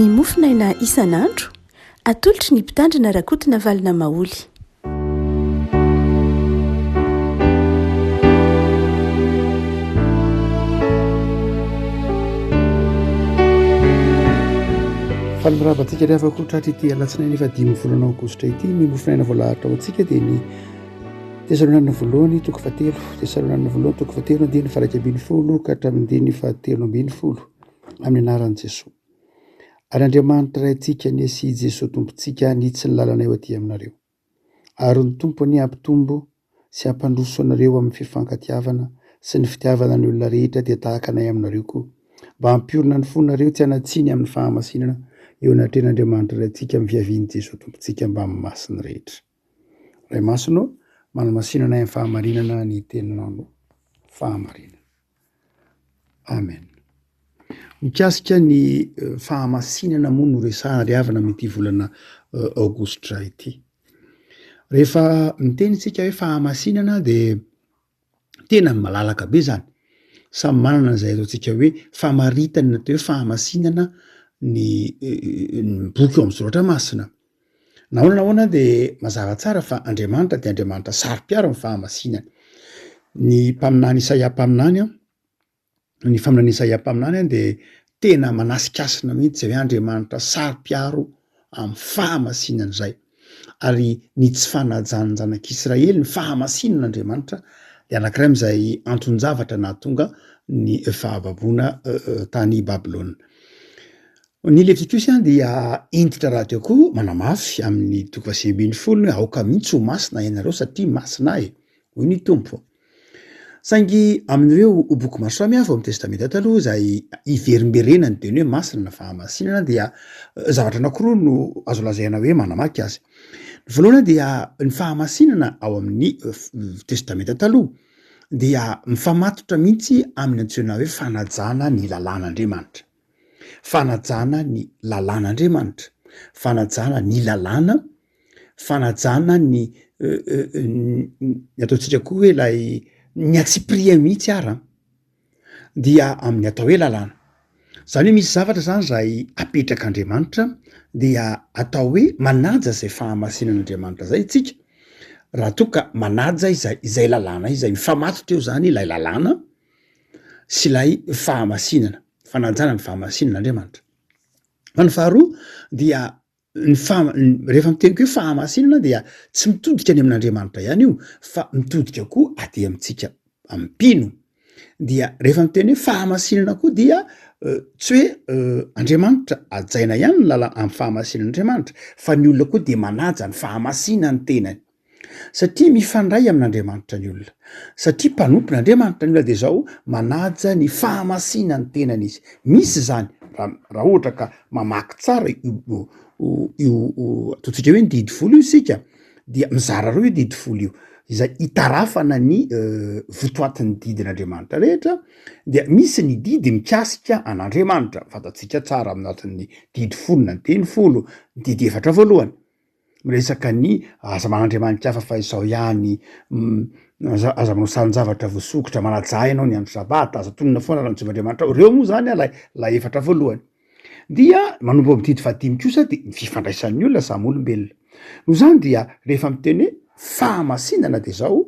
ny mofinaina isan'andro atolotry ny mpitandrina rakotina valina maoly. falomirabantsika rehefa kotratra ity alatsinainy efa 5 volana aogositra ity ny mofinaina voalahatra ao antsika dia ny tesalonanina voalohany toko fahatelo tesalonanina voalohany toko fahatelo andiny faraika ambin'ny folo ka hatramin'ny fahatelo ambin'ny folo amin'ny anaran'i Jesosy. Ary Andriamanitra raintsika ny asi Jesosy tompontsika nitsy ny lalana eo aty aminareo. Ary ny tompo ny ampitombo sy hampandroso anareo amin'ny fifankatiavana sy ny fitiavana ny olona rehetra dia tahaka anay aminareo koa, mba hampiorina ny fonareo tsy hanatsiny amin'ny fahamasinana eo anatren'Andriamanitra raintsika miviaviany Jesosy tompontsika mba amin'ny masiny rehetra. Ray masino manamasinana amin'ny fahamarinana ny teninao fahamarinana. Amen. Mikasika ny fahamasinana moa no resahana riavana amin'ity volana aogositra ity. Rehefa miteny isika hoe fahamasinana dia tena malalaka be zany. Samy manana izay ataontsika hoe famaritana natao hoe fahamasinana ny boky eo amin'ny soratra masina. Nahoana dia mazava tsara fa Andriamanitra dia Andriamanitra saro-piaro amin'ny fahamasinana. Ny mpaminany Isaia dia tena manasikasina mihitsy hoe Andriamanitra saro-piaro amin'ny fahamasinana izay. Ary ny tsy fanajany zanak'Israely ny fahamasinan'Andriamanitra dia anankiray amin'izay anton-javatra nahatonga ny fahababoana tany Babilôna. Ny Levitikosy dia entitra raha teo koa manamafy amin'ny toko faha 20 hoe aoka mihitsy ho masina ianareo satria masina ahy, hoy ny tompo. Saingy amin'ireo boky maro samihafa amin'ny testamenta taloha izay iverimberenany teny hoe masina na fahamasinana dia zavatra anankiroa no azo lazaina hoe manamaky azy. Ny voalohany dia ny fahamasinana ao amin'ny testamenta taloha dia mifamatotra mihitsy amin'ny antsoina hoe fanajana ny lalàn'Andriamanitra. Fanajana ny lalàn'Andriamanitra, fanajana ny lalàna, fanajana ny ataontsika koa hoe ilay ny atsipria mihitsy ara dia amin'ny atao hoe lalàna. Zany hoe misy zavatra zany izay apetrak'Andriamanitra dia atao hoe manaja izay fahamasinan'Andriamanitra zay isika. Raha toa ka manaja izay lalàna izay mifamatotra eo zany ilay lalàna sy ilay fahamasinana, fanajana ny fahamasinan'Andriamanitra. Fa ny faharoa dia rehefa miteny hoe fahamasinana dia tsy mitodika any amin'Andriamanitra ihany io fa mitodika koa aty amintsika ampino. Dia rehefa miteny hoe fahamasinana koa dia tsy hoe Andriamanitra ajaina ihany ny lalàna amin'ny fahamasinan'Andriamanitra fa ny olona koa dia manaja ny fahamasinany tenany. Satria mifandray amin'Andriamanitra ny olona. Satria mpanompo n'Andriamanitra ny olona dia izao manaja ny fahamasinany tenany izy. Misy zany raha ohatra ka mamaky tsara io ataontsika hoe ny didy folo io isika dia mizara roa io didy folo io izay hitarafana ny votoatin'ny didin'Andriamanitra rehetra dia misy ny didy mikasika an'Andriamanitra. Fantatsika tsara anatin'ny didy folo na ny teny folo ny didy efatra voalohany. Miresaka ny aza man'Andriamanitra hafa fa izao ihany, aza manao saron-javatra voasokotra, manaja ianao ny andro sabata, aza tonona foana raha nitsovan'Andriamanitra. Ireo moa zany lay efatra voalohany. Dia manombo amin'ny didy fahadimy kosa dia ny fifandraisan'ny olona samy olombelona. Noho izany dia rehefa miteny hoe fahamasinana dia izao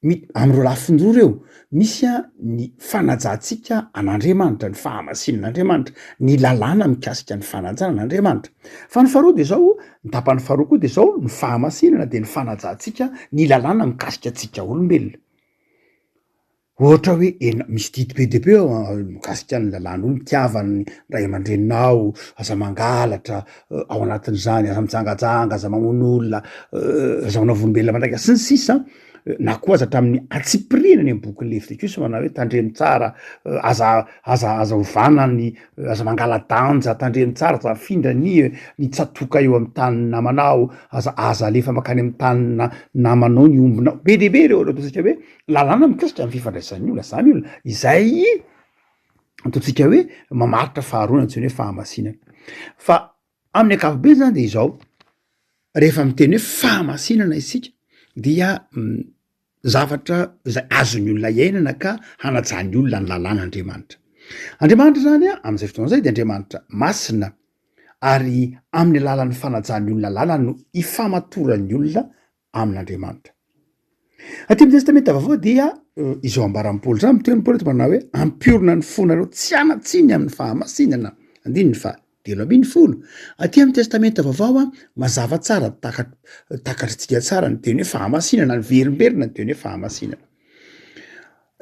amin'ireo lafindroa ireo misy ny fanajantsika an'Andriamanitra, ny fahamasinan'Andriamanitra, ny lalàna mikasika ny fanajana an'Andriamanitra. Fa ny faharoa dia izao, ny tapany faharoa koa dia izao ny fahamasinana dia ny fanajantsika ny lalàna mikasika antsika olombelona. Ohatra hoe misy didy be dia be mikasika ny lalàn'olona, mitiavany ray aman-dreninao, aza mangalatra ao anatin'izany, aza mijangajanga, aza mamono olona, aza manao volombelona mandraika sy ny sisa. Na koa aza hatramin'ny atsipiriana ny boky Levitikosy manao hoe tandremo tsara, aza ovana ny aza mangala danja, tandremo tsara, aza afindra ny tsatoka eo amin'ny tany namanao, aza alefa makany amin'ny tany namanao ny ombonao. Be dia be ireo ataontsika hoe lalàna mikasika amin'ny fifandraisan'ny olona zany olona. Izay ataontsika hoe mamaritra faharoa ny antsoina hoe fahamasinana. Fa amin'ny ankapobeny zany dia izao, rehefa miteny hoe fahamasinana isika dia zavatra izay azon'ny olona iainana ka hanajany olona ny lalàn'Andriamanitra. Andriamanitra zany amin'izay fotoana izay dia Andriamanitra masina, ary amin'ny alalan'ny fanajany olona lala no ifamatoran'ny olona amin'Andriamanitra. Aty amin'ny testamenta vaovao dia izao ambaran'ny Paoly zany miteny Paoly eto manao hoe ampiorina ny fonareo tsy anatsiny amin'ny fahamasinana. Andininy fa 10:20. Aty amin'ny testamenta vaovao a mazava tsara takatritsika tsara ny teny hoe fahamasinana, ny verimberina ny teny hoe fahamasinana.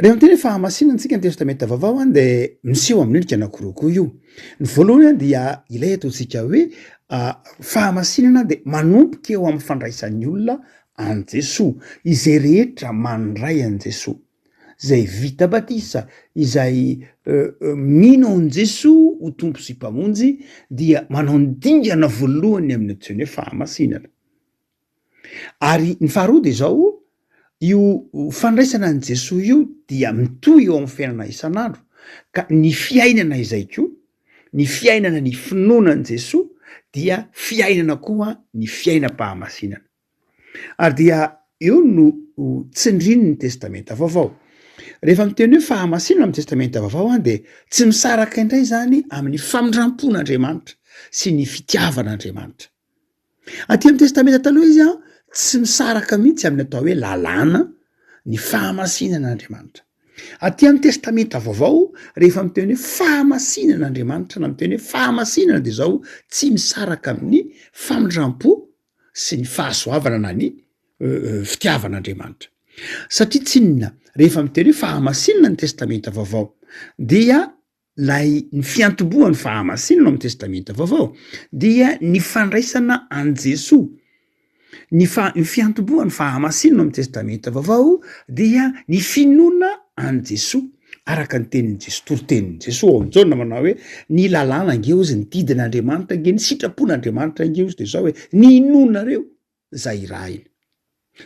Rehefa miteny hoe fahamasinana antsika ny testamenta vaovao a de miseho amin'ny endrika anankiroa koa io. Ny voalohany a dia ilay ataontsika hoe fahamasinana de manomboka eo amin'ny fandraisan'ny olona an Jesoa, izay rehetra mandray an Jesoa, izay vita batisa, izay mino an Jesoa ho tompo sy mpamonjy dia manao ny dingana voalohany amin'ny antsoiny hoe fahamasinana. Ary ny faharoa de zao, io fandraisana an Jesoa io dia mitohy eo amin'ny fiainana isan'andro, ka ny fiainana izay koa, ny fiainana ny finoana an Jesoa dia fiainana koa ny fiainam-pahamasinana. Ary dia eo no tsindriny ny testamenta vaovao. Rehefa miteny hoe fahamasinana amin'ny testamenta vaovao de tsy misaraka indray zany amin'ny famindrampon'Andriamanitra sy ny fitiavan'Andriamanitra. Aty amin'ny testamenta taloha izy tsy misaraka mihitsy amin'ny atao hoe lalàna ny fahamasinan'Andriamanitra. Aty amin'ny testamenta vaovao rehefa miteny hoe fahamasinan'Andriamanitra na miteny hoe fahamasinana de zao tsy misaraka amin'ny famindrampo sy ny fahasoavana na ny fitiavan'Andriamanitra. Satria tsinona rehefa miteny hoe fahamasinana ny testamenta vaovao dia lay ny fiantombohan'ny fahamasinana amin'ny testamenta vaovao dia ny fandraisana an Jesoa. Ny fiantombohan'ny fahamasinana amin'ny testamenta vaovao dia ny finoana an Jesoa araka ny tenin'ny Jesoa, toritenin'ny Jesoa ao Jaona manao hoe ny lalàna angeo izy ny didin'Andriamanitra ange, ny sitrapon'Andriamanitra angeo izy de zao hoe ny inonareo zay rahina.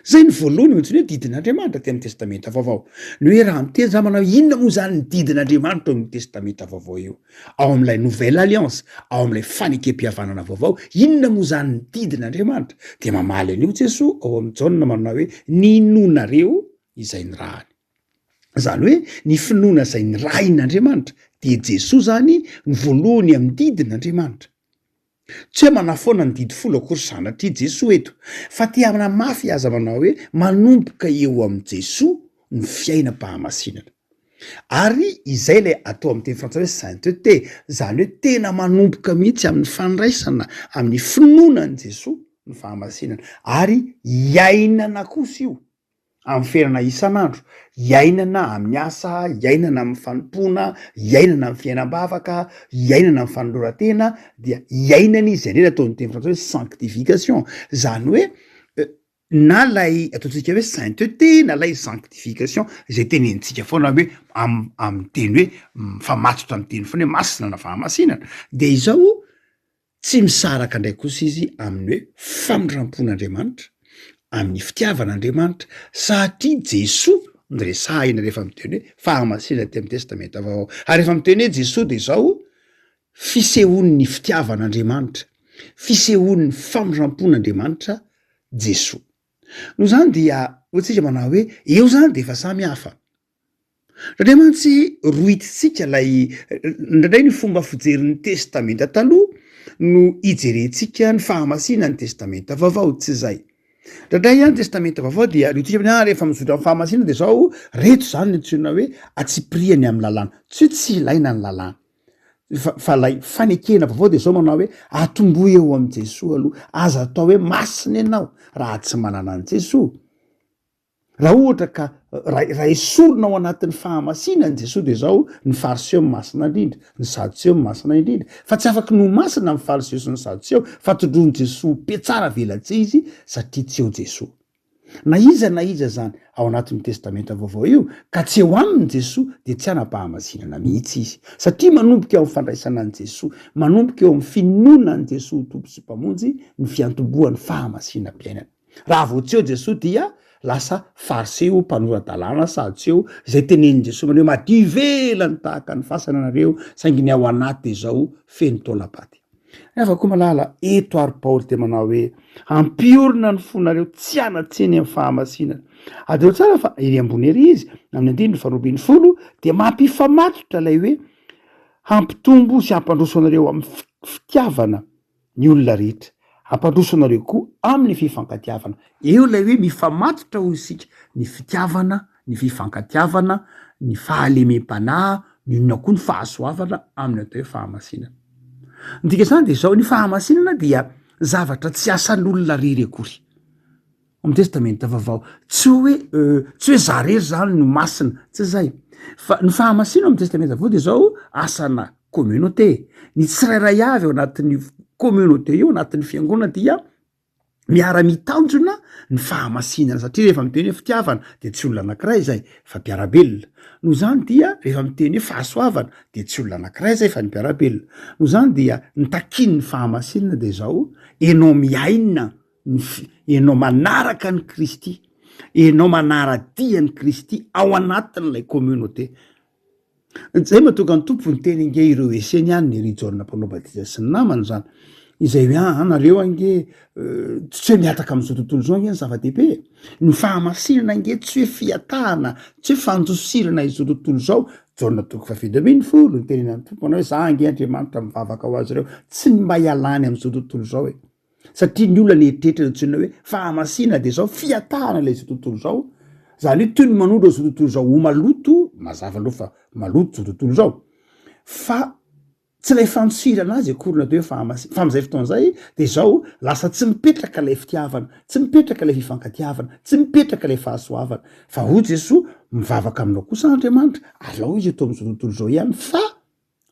Zay ny voalohany mantsiny hoe didin'Andriamanitra ty amin'ny testamenta vaovao. Ny hoe raha miteny za manao inona moa zany ny didin'Andriamanitra eo amin'ny testamenta vaovao io. Ao amin'ilay nouvelle alliance, ao amin'ilay fanekem-pihavanana vaovao, inona moa zany ny didin'Andriamanitra? De mamaly an'io Jesoa ao amin'ny Jaona manao hoe ny inonareo izay ny rahany. Zany hoe ny finoana zay ny rahin'Andriamanitra de Jesoa zany ny voalohany amin'ny didin'Andriamanitra. Tsy hoe manafoana ny didy folo akory sanatria Jesoa eto, fa ty amina mafy aza manao hoe manomboka eo amin'ny Jesoa ny fiainam-pahamasinana. Ary izay lay atao amin'ny teny frantsay hoe sainteté, zany hoe tena manomboka mihitsy amin'ny fandraisana, amin'ny finoana an Jesoa ny fahamasinana, ary iainana kosa io amin'ny fiainana isan'andro, iainana amin'ny asa, iainana amin'ny fanompoana, iainana amin'ny fiainam-bavaka, iainana amin'ny fanoloran-tena, dia iainana izy zay ataon'ny teny frantsay hoe sanctification. Zany hoe na lay ataontsika hoe sainteté na lay sanctification izay tenentsika foana hoe amin'ny teny hoe famatotra amin'ny teny foana hoe masina na fahamasinana, de izao tsy misaraka ndray kosa izy amin'ny hoe famindrampon'Andriamanitra, amin'ny fitiavan'Andriamanitra, satria Jesoa ny resahina rehefa miteny hoe fahamasinana ty amin'ny testamenta vaovao. Ary rehefa miteny hoe Jesoa de zao fisehoan'ny fitiavan'Andriamanitra, fisehoan'ny famindrampon'Andriamanitra Jesoa. No zany dia hoantsika manao hoe eo zany de efa samy hafa. Ndraindray mantsy rohititsika lay ndraindray ny fomba fijerin'ny testamenta taloha no ijerentsika ny fahamasinana ny testamenta vaovao, tsy zay. Ndraindray ny testamenta vaovao dia rohitsika rehefa mizotra amin'ny fahamasinana de zao reto zany ny antsoina hoe atsipiriany amin'ny lalàna, tsy ilaina ny lalàna. Fa lay fanekena vaovao de zao manao hoe atomboy eo amin'ny Jesoa aloha, aza atao hoe masina ianao raha tsy manana an Jesoa. Raha ohatra ka raha esorina ao anatin'ny fahamasinana Jesoa de zao ny fariseo masina indrindra, ny sadoseo masina indrindra, fa tsy afaka no masina amin'ny fariseo sy ny sadoseo, fa tondroany Jesoa be tsara velatse izy satria tsy eo Jesoa. Na iza zany ao anatin'ny testamenta vaovao io ka tsy eo aminy Jesoa de tsy anam-pahamasinana mihitsy izy, satria manomboka eo amin'ny fandraisana an Jesoa, manomboka eo amin'ny finoana an Jesoa ho tompo sy mpamonjy ny fiantombohan'ny fahamasinam-piainana. Raha vao tsy eo Jesoa dia lasa fariseo, mpanora-dalàna, sadoseo, izay tenenin Jesoa manao hoe madio ivelany tahaka ny fasana anareo saingy ny ao anaty de zao feno taolapaty. Afaka malala eto ary Paoly de manao hoe ampiorina ny fonareo tsy anatseny amin'ny fahamasinana. Adeo tsara fa ery ambony ery izy amin'ny 9:20 de mampifamatotra lay hoe hampitombo sy hampandroso anareo amin'ny fitiavana ny olona rehetra ampandrosoanareo koa amin'ny fifankatiavana. Eo lay hoe mifamatotra ho isika ny fitiavana, ny fifankatiavana, ny fahalemem-panahy, ny inona koa ny fahasoavana amin'ny atao hoe fahamasinana. Ndika zany de zao ny fahamasinana dia zavatra tsy asan'olona rery akory. Amin'ny testamenta vaovao tsy hoe za rery zany no masina, tsy zay. Fa ny fahamasinana amin'ny testamenta vaovao de zao asana communauté. Ny tsirairay avy ao anatin'ny communauté io, anatin'ny fiangonana dia miara-mitanjona ny fahamasinana satria rehefa miteny hoe fitiavana de tsy olona anankiray zay fa mpiarabelona. Noho zany dia rehefa miteny hoe fahasoavana de tsy olona anankiray zay fa ny mpiarabelona. Noho zany dia ny takin'ny fahamasinana de zao enao miaina enao manaraka ny Kristy, enao manaradia ny Kristy ao anatin'ilay communauté. Zay mahatonga ny tompo ny teny nge ireo eseny any ny ry Jaona mpanao batisa sy ny namany zany izay hoe anareo ange tsy hoe miataka am'izao tontolo zao ange ny zava-dehibe. Ny fahamasinana nge tsy hoe fiatahana, tsy hoe fanjosirana izao tontolo zao. Jaona 7:10 ny tenenany tompo anao hoe za ange Andriamanitra mivavaka ho azy reo tsy ny mba hialany am'izao tontolo zao e. Satria ny olona nietrehitra tsena hoe fahamasinana de zao fiatahana ilay izao tontolo zao. Zany hoe toy ny manondro zao tontolo zao ho maloto, mazava aloha fa maloto zao tontolo zao. Fa tsy lay fanosirana azy akorina de hoe fahamasinana. Fa am'izay fotoan'izay de zao lasa tsy mipetraka lay fitiavana, tsy mipetraka lay fifankatiavana, tsy mipetraka lay fahasoavana. Fa ho Jesosy mivavaka aminao kosa Andriamanitra, alao izy eto am'izao tontolo zao ihany fa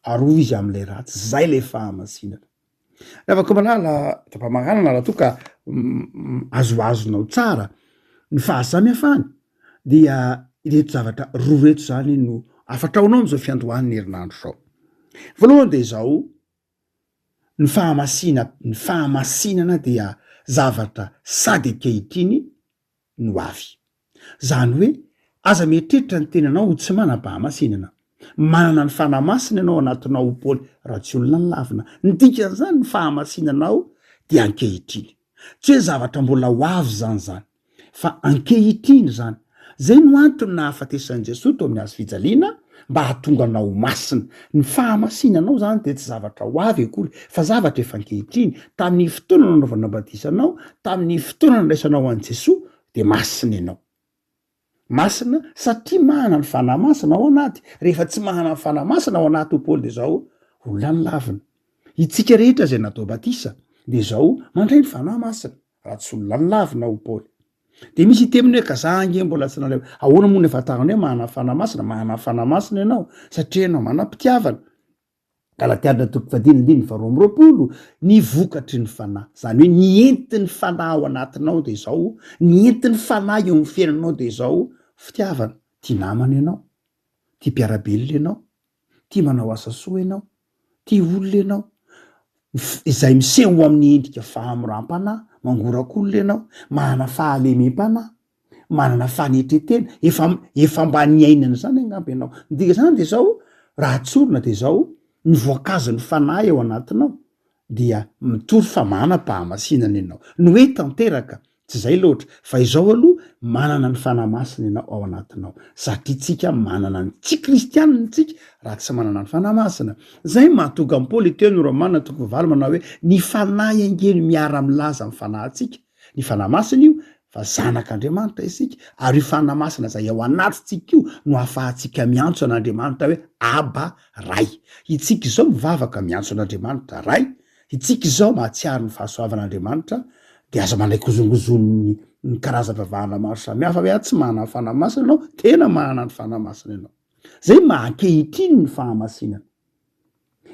arova izy am'lay ratsy. Zay lay fahamasinana. Afaka malala tapamaganana raha toka azoazonao tsara ny fahasamihafany dia ireto zavatra roa reto zany no afatraonao am'izao fiandohan'ny herinandro zao. Voalohany de zao ny fahamasinana dia zavatra sady ankehitriny no avy. Zany hoe aza mieritreritra ny tenanao ho tsy manam-pahamasinana. Manana ny fanahy masina ianao anatinao ho Paoly raha tsy olona ny lavina. Ny dikan'izany ny fahamasinanao dia ankehitriny. Tsy hoe zavatra mbola ho avy zany fa ankehitriny zany. Zay no antony nahafatesan'i Jesosy tao amin'ny hazo fijaliana mba hahatonga anao masina. Ny fahamasinanao zany de tsy zavatra ho avy akory fa zavatra efa ankehitriny. Tamin'ny fotoana nanaovana batisanao, tamin'ny fotoana nandraisanao an'i Jesosy de masina ianao. Masina satria mahana ny fanahy masina ao anaty. Rehefa tsy mahana ny fanahy masina ao anaty ho Paoly de zao olona ny lavina. Itsika rehetra zay natao batisa de zao mandray ny fanahy masina raha tsy olona ny lavina ho Paoly. De misy iteminy hoe ka za ange mbola tsy nareo. Ahoana moa ny efatahana hoe mahana fanahy masina? Mahana fanahy masina ianao satria ianao manam-pitiavana. Galatiana 2:20 ny vokatry ny fanahy. Zany hoe ny entin'ny fanahy ao anatinao de zao, ny entin'ny fanahy eo amin'ny fiainanao de zao fitiavana. Tia namana ianao, tia mpiarabelona ianao, tia manao asa soa ianao, tia olona ianao, izay miseho amin'ny endrika fahamoram-panahy, mangorak'olona ianao, manana fahalemem-panahy, manana fanetretena, efa mba niainana zany angamba ianao. Ndika zany de zao raha tsorina de zao ny voankazon'ny fanahy ao anatinao dia mitory fa manam-pahamasinana ianao. No hoe tanteraka tsy zay loatra fa izao aloha manana ny fanahy masina ianao ao anatinao. Satria tsika manana ny tsy kristianina tsika raha tsy manana ny fanahy masina. Zay mahatonga ny Paoly teo ny Romana 9:20 manao hoe ny fanahy angeny miara-milaza amin'ny fanahintsika. Ny fanahy masina io fa zanak'Andriamanitra isika ary io fanahy masina zay ao anatintsika io no ahafahantsika miantso an'Andriamanitra hoe Aba Ray. Itsika izao mivavaka miantso an'Andriamanitra Ray, itsika izao mahatsiaro ny fahasoavan'Andriamanitra de aza mandray kozongozon'ny ny karazam-bavahana maro samihafa hoe tsy manana ny fanahy masina ianao, tena manana ny fanahy masina ianao. Zay mahankehitriny ny fahamasinana.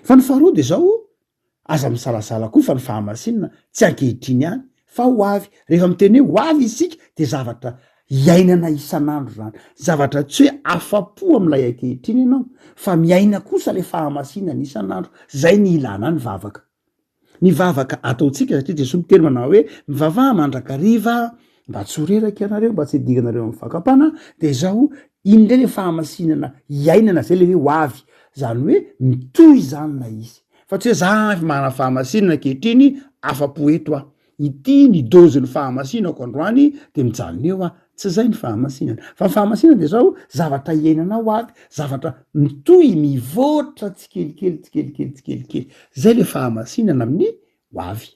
Fa ny faharoa de zao aza misalasala koa fa ny fahamasinana tsy ankehitriny ihany fa ho avy. Rehefa miteny hoe ho avy isika de zavatra iainana isan'andro zany. Zavatra tsy hoe afa-po am'ilay ankehitriny ianao fa miaina kosa le fahamasinana isan'andro. Zay ny ilana ny vavaka. Ny vavaka ataotsika satria Jesosy miteny manao hoe mivavaha mandrakariva mba tsy ho reraka ianareo, mba tsy hidiganareo amin'ny fakapana de zao indray le fahamasinana iainana zay le hoe ho avy. Zany hoe mitohy zany na izy. Fa tsy hoe za manana fahamasinana ankehitriny afa-po eto aho. Ity ny dozy ny fahamasinako androany de mijanona eo aho. Tsy zay ny fahamasinana. Fa ny fahamasinana de zao zavatra iainana ho avy, zavatra mitohy mivoatra tsikelikely. Zay le fahamasinana amin'ny ho avy.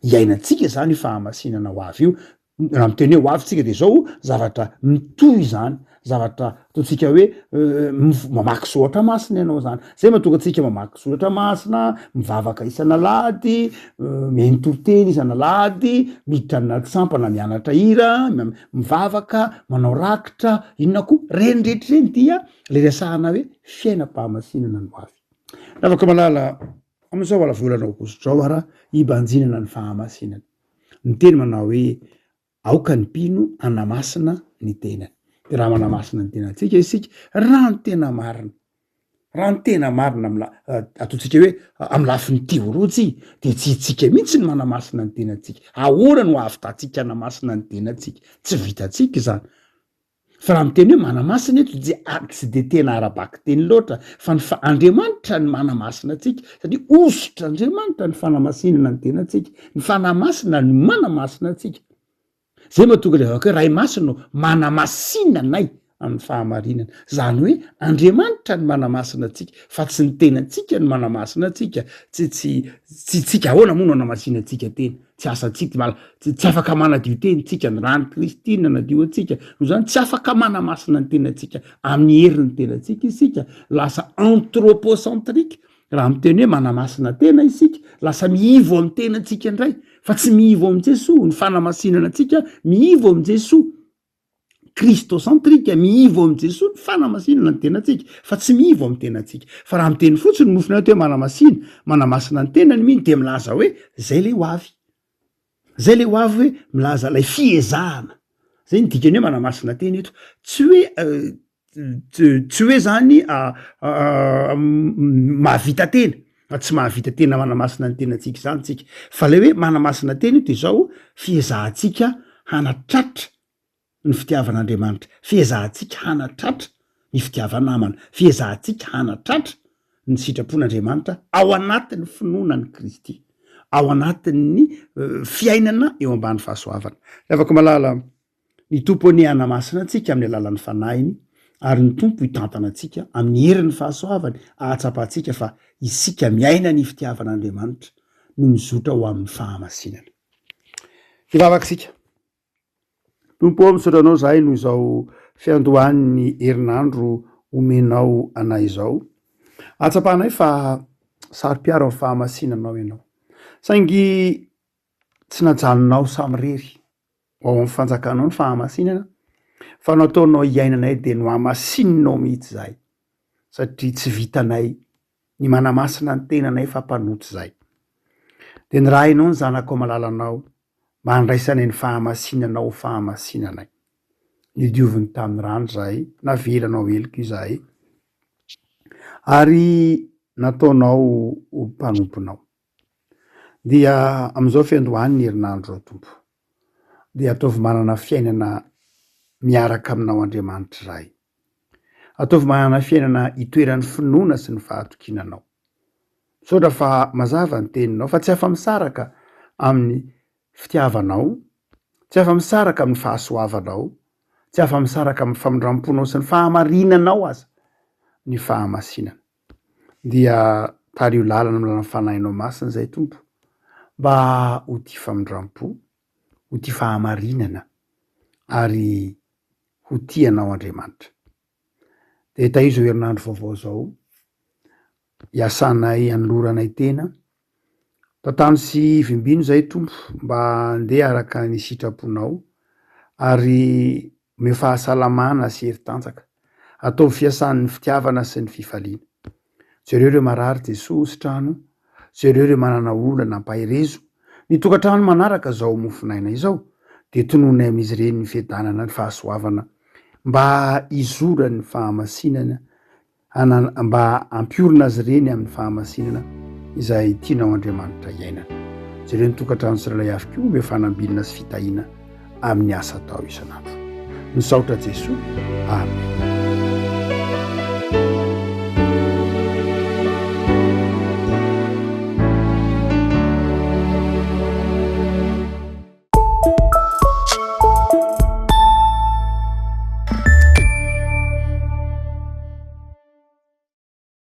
Iainantsika zany fahamasinana ho avy io, raha miteny hoe ho avy tsika de zao zavatra mitohy zany, zavatra ataotsika hoe mamaky soratra masina ianao zany, zay mahatonga atsika mamaky soratra masina, mivavaka isan'alahady, mihaino-toriteny isan'alahady, miditra anaty sampana mianatra hira, mivavaka, manao rakitra, inona koa reny rehetra reny dia le resahana hoe fiainam-pahamasinana no avy. Afaka malala am'izao ala volanao kosotrao ara ibanjinana ny fahamasinana. Ny teny manao hoe aoka ny mpino anamasina ny tenany. De raha manamasina ny tenantsika isika raha ny tena marina. Raha ny tena marina ataotsika hoe am'lafiny teorotsy de tsy itsika mihitsy ny manamasina ny tenantsika. Ahoana no ahavitatsika anamasina ny tenantsika? Tsy vitatsika zany. Fa raha miteny hoe manamasina eto tsy de tena arabaky teny loatra fa ny Andriamanitra ny manamasina atsika satria osotra Andriamanitra ny fanamasinana ny tenantsika, ny fanamasina ny manamasina atsika. Zay mahatonga le avaka hoe ray masina no manamasina anay amin'ny fahamarinana. Zany hoe Andriamanitra ny manamasina atsika fa tsy ny tenantsika ny manamasina atsika. Tsy tsika ahoana moa no anamasina atsika tena. Tsy asantsika tsy afaka manadio tenitsika ny rano Kristina nadio atsika. No zany tsy afaka manamasina ny tenantsika amin'ny herin'ny tenantsika isika. Lasa anthropocentrique. Raha miteny hoe manamasina tena isika, lasa miivo amin'ny tenantsika indray, fa tsy miivo amin'ny Jesosy. Ny fanamasinana atsika miivo amin'ny Jesosy. Kristocentrika, miivo amin'ny Jesosy ny fanamasinana ny tenantsika, fa tsy miivo amin'ny tenantsika. Fa raha miteny fotsiny mofina hoe manamasina ny tenany mihitsy de milaza hoe zay le ho avy. Zay le ho avy hoe milaza lay fiezahana. Zay ny dikany hoe manamasina tena eto. Tsy hoe zany mahavita tena, tsy mahavita tena manamasina ny tenantsika zany tsika, fa le hoe manamasina tena io de zao fiezahantsika hanatratra ny fitiavan'Andriamanitra, fiezahantsika hanatratra ny fitiavanamana, fiezahantsika hanatratra ny sitrapon'Andriamanitra ao anatin'ny finoanan'ny Kristy, ao anatin'ny fiainana eo ambany fahasoavana. Afaka malala ny tompo ny anamasina antsika amin'ny alalan'ny fanahiny, ary ny tompo hitantana antsika amin'ny herin'ny fahasoavany ahatsapahantsika fa isika miaina ny fitiavan'Andriamanitra no mizotra ho amin'ny fahamasinana. Ivavaksika. Tompo ao misaotra anao zahay no izao fiandohan'ny herinandro omenao anay izao. Atsapahanay fa saro-piaro amin'ny fahamasinanao ianao. Saingy tsy najalinao samirery ao amin'ny fanjakanao ny fahamasinana, fa nataonao iainanay de no hamasininao mihitsy zahay. Satria tsy vitanay ny manamasina ny tenanay fa mpanotsy zahay. De ny rahainao ny zanakao malalanao mba handraisanay ny fahamasinanao fahamasinanay. Nidioviny tamin'ny rano zahay, navelanao heloka io zahay, ary nataonao mpanomponao. Dia am'izao fiandohan'ny herinandro ao tompo, dia ataovy manana fiainana miaraka aminao Andriamanitra zahay. Ataovy manana fiainana itoeran'ny finoana sy ny fahatokinanao. Misaotra fa mazava ny teninao fa tsy afa-misaraka amin'ny fitiavanao, tsy afa-misaraka amin'ny fahasoavanao, tsy afa-misaraka amin'ny famindramponao sy ny fahamarinanao aza ny fahamasinana. Dia tario lalana amin'ny lalan'ny fanahinao masina zay tompo, mba ho tia famindrampo, ho tia fahamarinana, ary ho tianao Andriamanitra. De tahizo herinandro vaovao zao, iasanay anoloranay tena, tantano sy vimbino zay tompo, mba handeha araka ny sitraponao, ary me fahasalamana sy heri-tanjaka, ataovy fiasan'ny fitiavana sy ny fifaliana. Jereo ireo marary Jesosy trano, jereo ireo manana olana ampahirezo, ny tokantrano manaraka zao mofinaina izao, de tononay amin'izy ireny ny fiadanana ny fahasoavana, mba izorany ny fahamasinana, mba ampiorina azy ireny amin'ny fahamasinana izay tianao Andriamanitra iainana. Jereo ny tokantrano tsirairay avy koa me fanambilina sy fitahiana amin'ny asa atao isanandro. Misaotra Jesosy. Amen.